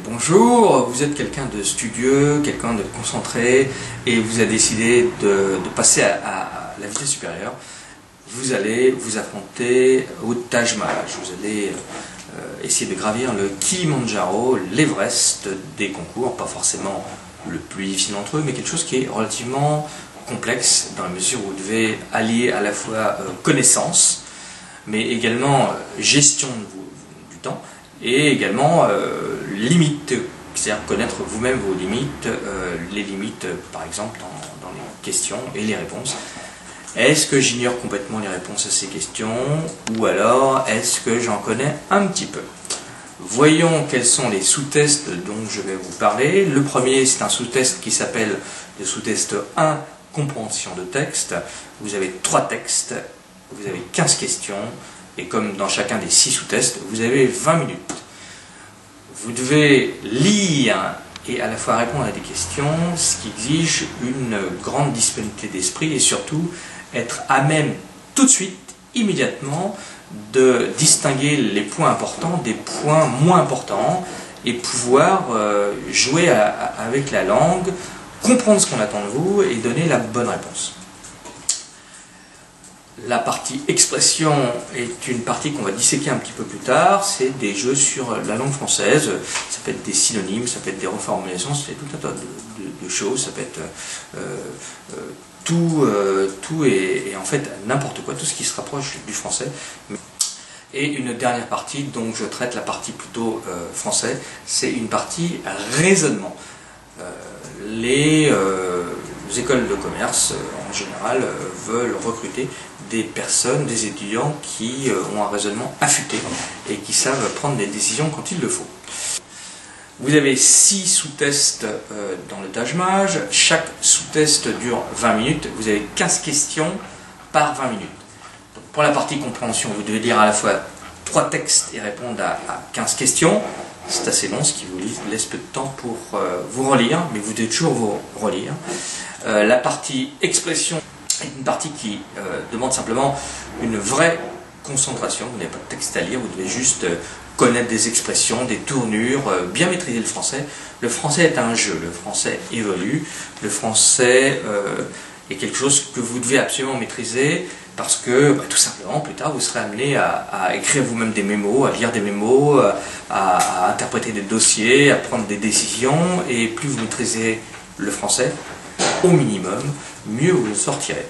bonjour, vous êtes quelqu'un de studieux, quelqu'un de concentré et vous avez décidé de passer à la vitesse supérieure. Vous allez vous affronter au Taj Mahal. Vous allez essayer de gravir le Kilimandjaro, l'Everest des concours, pas forcément le plus difficile d'entre eux, mais quelque chose qui est relativement complexe dans la mesure où vous devez allier à la fois connaissance, mais également gestion du temps, et également limites, c'est-à-dire connaître vous-même vos limites, les limites par exemple dans les questions et les réponses. Est-ce que j'ignore complètement les réponses à ces questions ou alors est-ce que j'en connais un petit peu? Voyons quels sont les sous-tests dont je vais vous parler. Le premier, c'est un sous-test qui s'appelle le sous-test 1, compréhension de texte. Vous avez 3 textes, vous avez 15 questions, et comme dans chacun des 6 sous-tests, vous avez 20 minutes. Vous devez lire et à la fois répondre à des questions, ce qui exige une grande disponibilité d'esprit et surtout être à même tout de suite, immédiatement, de distinguer les points importants des points moins importants et pouvoir jouer avec la langue, comprendre ce qu'on attend de vous et donner la bonne réponse. La partie expression est une partie qu'on va disséquer un petit peu plus tard. C'est des jeux sur la langue française. Ça peut être des synonymes, ça peut être des reformulations, ça peut être tout un tas de choses. Ça peut être tout et en fait n'importe quoi, tout ce qui se rapproche du français. Et une dernière partie dont je traite la partie plutôt français, c'est une partie raisonnement. Les écoles de commerce en général veulent recruter des personnes, des étudiants qui ont un raisonnement affûté et qui savent prendre des décisions quand il le faut. Vous avez 6 sous-tests dans le Taj Mahal, chaque sous-test dure 20 minutes, vous avez 15 questions par 20 minutes. Donc pour la partie compréhension, vous devez lire à la fois 3 textes et répondre à 15 questions. C'est assez long, ce qui vous laisse peu de temps pour vous relire, mais vous devez toujours vous relire. La partie expression est une partie qui demande simplement une vraie concentration. Vous n'avez pas de texte à lire, vous devez juste connaître des expressions, des tournures, bien maîtriser le français. Le français est un jeu, le français évolue, le français est quelque chose que vous devez absolument maîtriser parce que tout simplement plus tard vous serez amené à écrire vous-même des mémos, à lire des mémos, à interpréter des dossiers, à prendre des décisions, et plus vous maîtrisez le français au minimum, mieux vous le sortirez.